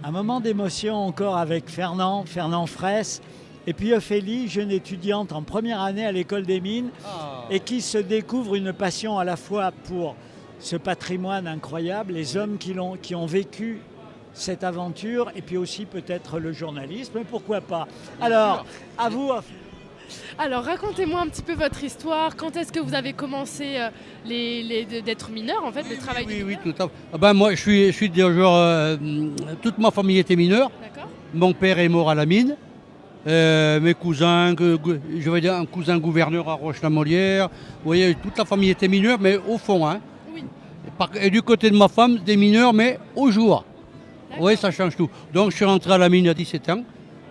Un moment d'émotion encore avec Fernand Fraisse, et puis Ophélie, jeune étudiante en première année à l'école des mines, et qui se découvre une passion à la fois pour ce patrimoine incroyable, les hommes qui ont vécu cette aventure, et puis aussi peut-être le journalisme, pourquoi pas. Alors, à vous. Alors racontez-moi un petit peu votre histoire. Quand est-ce que vous avez commencé d'être mineur en fait, le travail de Oui, mineur? tout à fait. Moi, je suis déjà, toute ma famille était mineure. D'accord. Mon père est mort à la mine. Mes cousins, je vais dire un cousin gouverneur à Roche-la-Molière. Vous voyez, toute la famille était mineure, mais au fond. Hein. Oui. Et du côté de ma femme, des mineurs, mais au jour. Oui, ça change tout. Donc je suis rentré à la mine à 17 ans,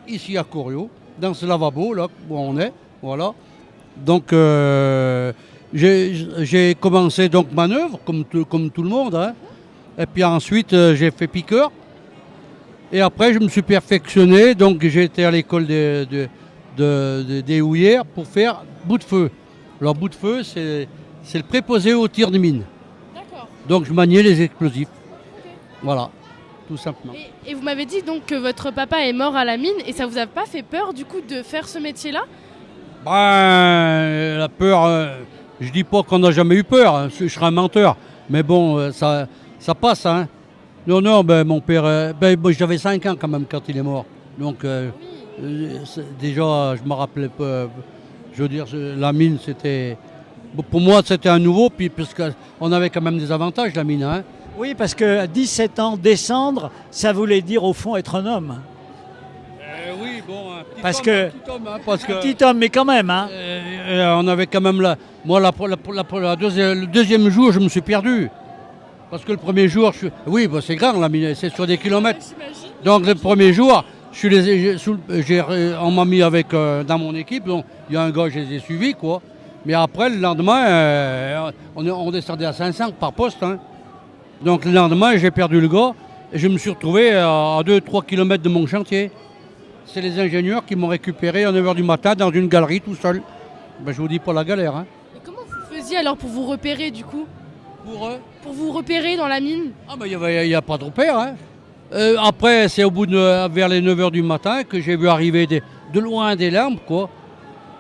ici à Corio, dans ce lavabo, là où on est. Voilà. Donc j'ai commencé donc manœuvre, comme tout le monde. Hein. Et puis ensuite, j'ai fait piqueur. Et après, je me suis perfectionné. Donc j'ai été à l'école des houillères pour faire bout de feu. Alors bout de feu, c'est le préposé au tir de mine. D'accord. Donc je maniais les explosifs. Ok. Voilà, tout simplement. Et vous m'avez dit donc que votre papa est mort à la mine et ça vous a pas fait peur du coup de faire ce métier-là? La peur, je dis pas qu'on n'a jamais eu peur, hein, je serais un menteur. Mais bon, ça passe. Hein. Non, mon père, j'avais 5 ans quand même quand il est mort. Donc déjà, je me rappelais pas. Je veux dire, la mine, c'était... Pour moi, c'était un nouveau, puis parce qu'on avait quand même des avantages, la mine. Hein. Oui, parce qu'à 17 ans, descendre, ça voulait dire au fond être un homme. Oui, bon, un Petit homme, mais quand même. Hein. On avait quand même moi, le deuxième jour, je me suis perdu. Parce que le premier jour, oui, c'est grand, la mine, c'est sur des kilomètres. Donc le premier jour, on m'a mis avec dans mon équipe, donc il y a un gars, je les ai suivis, quoi. Mais après, le lendemain, on descendait à 500 par poste. Hein. Donc le lendemain, j'ai perdu le gars et je me suis retrouvé à 2-3 km de mon chantier. C'est les ingénieurs qui m'ont récupéré à 9h du matin dans une galerie tout seul. Je vous dis pas la galère. Hein. Et comment vous faisiez alors pour vous repérer du coup? Pour vous repérer dans la mine? Ah il n'y a pas de repère. Hein. Après, c'est vers les 9h du matin que j'ai vu arriver de loin des lampes, quoi.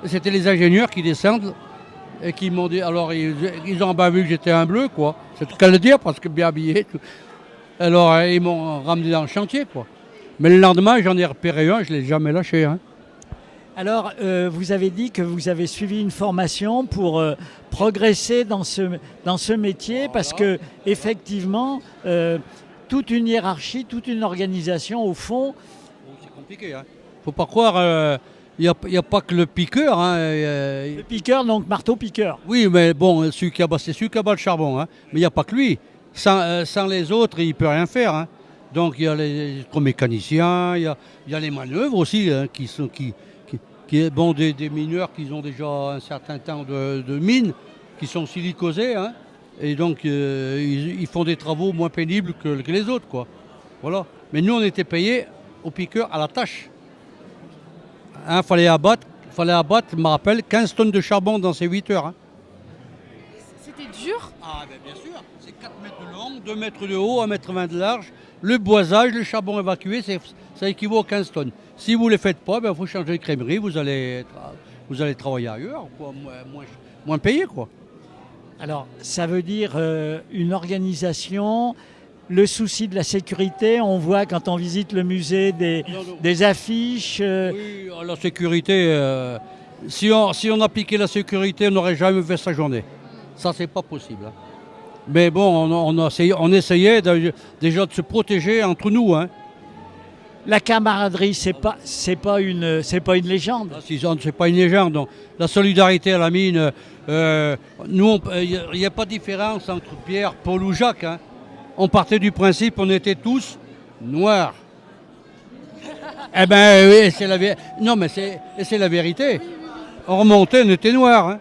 C'était les ingénieurs qui descendent et qui m'ont dit, alors ils ont vu que j'étais un bleu, quoi. C'est tout qu'à le dire parce que bien habillé. Tout. Alors ils m'ont ramené dans le chantier, quoi. Mais le lendemain, j'en ai repéré un, je ne l'ai jamais lâché. Hein. Alors, vous avez dit que vous avez suivi une formation pour progresser dans ce métier, voilà. Parce que effectivement, toute une hiérarchie, toute une organisation, au fond... C'est compliqué. Il ne faut pas croire... Il n'y a pas que le piqueur. Hein, le piqueur, donc marteau-piqueur. Oui, mais bon, c'est celui qui abat le charbon. Hein. Mais il n'y a pas que lui. Sans les autres, il ne peut rien faire. Hein. Donc il y a les mécaniciens, il y a les manœuvres aussi, hein, des mineurs qui ont déjà un certain temps de mine, qui sont silicosés. Hein. Et donc ils font des travaux moins pénibles que les autres. Quoi. Voilà. Mais nous, on était payés au piqueur à la tâche. Il fallait abattre, je me rappelle, 15 tonnes de charbon dans ces 8 heures. Hein. C'était dur? Ah ben bien sûr, c'est 4 mètres de long, 2 mètres de haut, 1,20 m de large. Le boisage, le charbon évacué, ça équivaut à 15 tonnes. Si vous ne les faites pas, il faut changer de crèmerie, vous allez travailler ailleurs, quoi, moins payé. Quoi. Alors, ça veut dire une organisation... Le souci de la sécurité, on voit quand on visite le musée des affiches. Oui, la sécurité, si on appliquait la sécurité, on n'aurait jamais fait sa journée. Ça, c'est pas possible. Hein. Mais bon, on essayait déjà de se protéger entre nous. Hein. La camaraderie, c'est pas une légende. Ah, c'est pas une légende. Donc. La solidarité à la mine, nous, il n'y a pas de différence entre Pierre, Paul ou Jacques. Hein. On partait du principe, on était tous noirs. Eh ben oui, c'est la vérité. On remontait, on était noirs. Hein.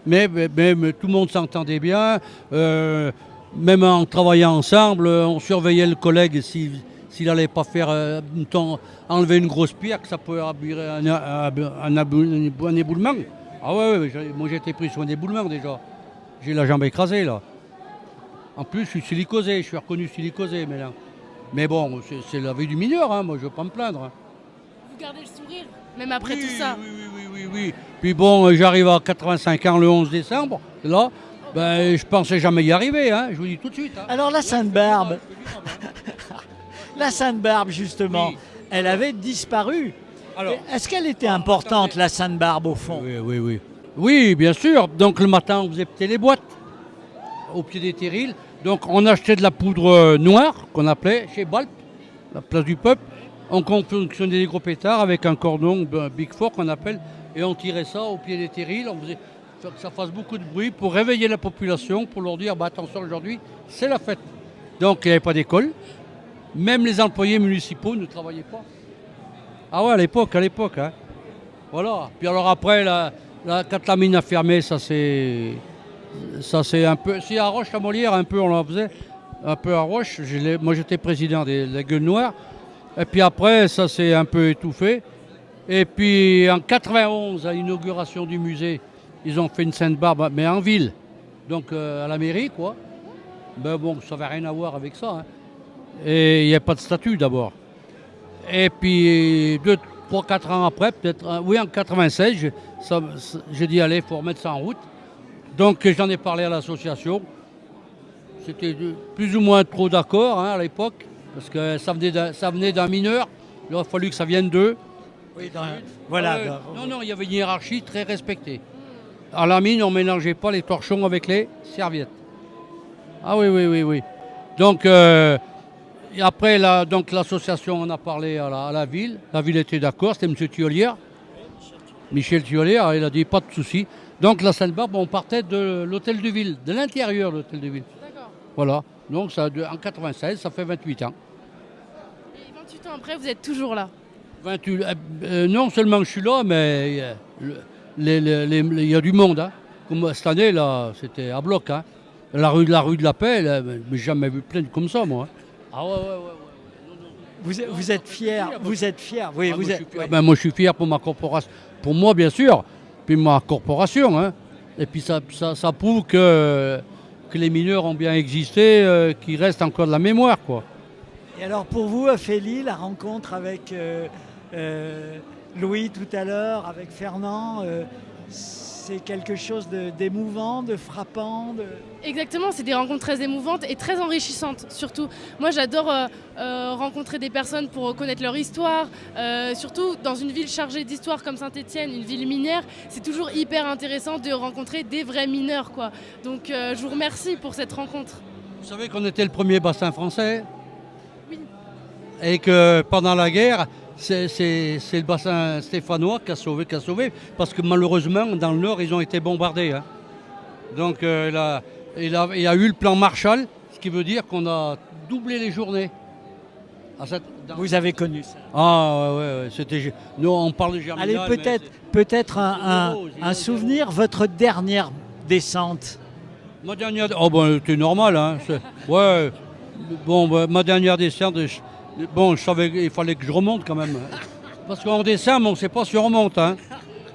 Mais tout le monde s'entendait bien. Même en travaillant ensemble, on surveillait le collègue s'il n'allait pas faire enlever une grosse pierre, que ça pouvait abuser un éboulement. Ah ouais, moi j'ai été pris sur un éboulement déjà. J'ai la jambe écrasée là. En plus, je suis silicosé, je suis reconnu silicosé, mais là. Mais bon, c'est la vie du mineur, hein, moi je ne veux pas me plaindre. Hein. Vous gardez le sourire, même après tout ça. Oui. Puis bon, j'arrive à 85 ans le 11 décembre, là, ben, je pensais jamais y arriver, hein, je vous dis tout de suite. Hein. Alors la Sainte-Barbe, la Sainte-Barbe justement, Oui. elle avait disparu. Alors, Est-ce qu'elle était importante, la Sainte-Barbe, au fond? oui. Oui, bien sûr. Donc le matin, on faisait péter les boîtes au pied des terrils. Donc on achetait de la poudre noire, qu'on appelait chez Balp, la place du peuple. On confectionnait des gros pétards avec un cordon Big Four qu'on appelle, et on tirait ça au pied des terrils. On faisait que ça fasse beaucoup de bruit pour réveiller la population, pour leur dire attention, aujourd'hui, c'est la fête. Donc il n'y avait pas d'école. Même les employés municipaux ne travaillaient pas. Ah ouais, à l'époque. Hein. Voilà. Puis alors après, quand la mine a fermé, ça c'est un peu... Si à Roche-la-Molière, un peu, on en faisait. Un peu à Roche. Moi, j'étais président de la Gueule Noire. Et puis après, ça s'est un peu étouffé. Et puis en 91, à l'inauguration du musée, ils ont fait une Sainte-Barbe, mais en ville. Donc à la mairie, quoi. Ben bon, ça n'avait rien à voir avec ça. Hein. Et il n'y a pas de statue d'abord. Et puis 2, 3, 4 ans après, peut-être, en 96, j'ai dit allez, il faut remettre ça en route. Donc j'en ai parlé à l'association. C'était plus ou moins trop d'accord à l'époque, parce que ça venait d'un mineur. Il aurait fallu que ça vienne d'eux. Oui, voilà. Non, il y avait une hiérarchie très respectée. À la mine, on ne mélangeait pas les torchons avec les serviettes. Ah oui. Donc, et après, l'association en a parlé à la ville. La ville était d'accord, c'était M. Thiolière. Michel Thiolière, il a dit pas de souci. Donc la Sainte-Barbe, on partait de l'hôtel de ville, de l'intérieur de l'hôtel de ville. D'accord. Voilà. Donc ça, en 96, ça fait 28 ans. Et 28 ans après, vous êtes toujours là. 28, non seulement je suis là, mais il y a du monde. Hein. Comme cette année, là, c'était à bloc. Hein. La rue de la Paix, mais jamais vu plein comme ça, moi. Hein. Ah ouais. Vous êtes fier, oui, Ah, vous êtes. fier. Ben, moi, je suis fier pour ma corporation. Pour moi, bien sûr, puis ma corporation. Hein. Et puis ça prouve que les mineurs ont bien existé, qu'il reste encore de la mémoire, quoi. Et alors pour vous, Ophélie, la rencontre avec Louis tout à l'heure, avec Fernand, c'est quelque chose d'émouvant, de frappant. Exactement, c'est des rencontres très émouvantes et très enrichissantes surtout. Moi j'adore rencontrer des personnes pour connaître leur histoire, surtout dans une ville chargée d'histoire comme Saint-Étienne, une ville minière, c'est toujours hyper intéressant de rencontrer des vrais mineurs, quoi. Donc je vous remercie pour cette rencontre. Vous savez qu'on était le premier bassin français? Oui. Et que pendant la guerre, c'est le bassin stéphanois qui a sauvé, parce que malheureusement, dans le nord, ils ont été bombardés. Hein. Donc il y a eu le plan Marshall, ce qui veut dire qu'on a doublé les journées. Vous avez connu ça? Ah ouais. Nous, on parle de Germinal. Allez, peut-être un souvenir, votre dernière descente. Ma dernière... Oh ben, c'était normal, hein. Ouais. Bon, ben, ma dernière descente, je savais qu'il fallait que je remonte quand même. Parce qu'en décembre, on ne sait pas si on remonte. Hein.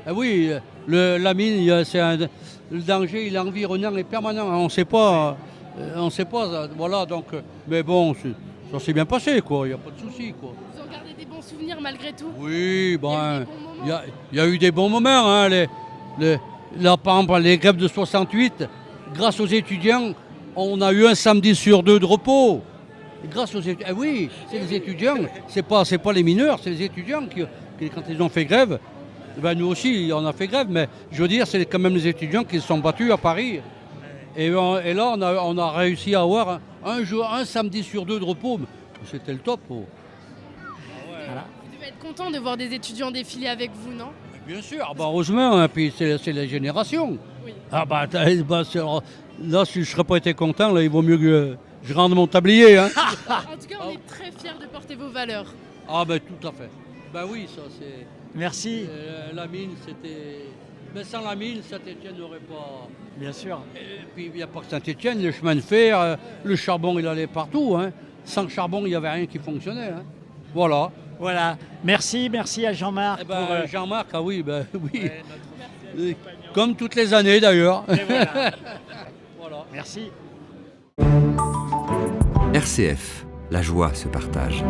Ah oui, la mine, le danger, il est environnant et permanent. On ne sait pas. Voilà, donc. Mais bon, ça s'est bien passé, quoi. Il n'y a pas de souci, quoi. Vous en gardez des bons souvenirs malgré tout? Oui, ben. Il y a eu des bons moments. Hein. Là, par exemple, les grèves de 68, grâce aux étudiants, on a eu un samedi sur 2 de repos. Grâce aux étudiants. Oui, c'est les étudiants, c'est pas les mineurs, c'est les étudiants qui, quand ils ont fait grève, ben nous aussi on a fait grève, mais je veux dire, c'est quand même les étudiants qui se sont battus à Paris. Et là, on a réussi à avoir un samedi sur 2 de repos. C'était le top. Oh. Voilà. Vous devez être content de voir des étudiants défiler avec vous, non? Bien sûr, heureusement, hein, puis c'est la génération. Oui. Ah là, si je ne serais pas été content, là, il vaut mieux que je rende mon tablier. Hein. En tout cas, on est très fiers de porter vos valeurs. Ah ben tout à fait. Ben oui, ça c'est... Merci. La mine, c'était... Mais sans la mine, Saint-Étienne n'aurait pas... Bien sûr. Et puis il n'y a pas que Saint-Étienne, le chemin de fer, le charbon, il allait partout. Hein. Sans charbon, il n'y avait rien qui fonctionnait. Hein. Voilà. Merci à Jean-Marc. Jean-Marc, ah oui, oui. Comme toutes les années d'ailleurs. Voilà. Merci. RCF. la joie se partage.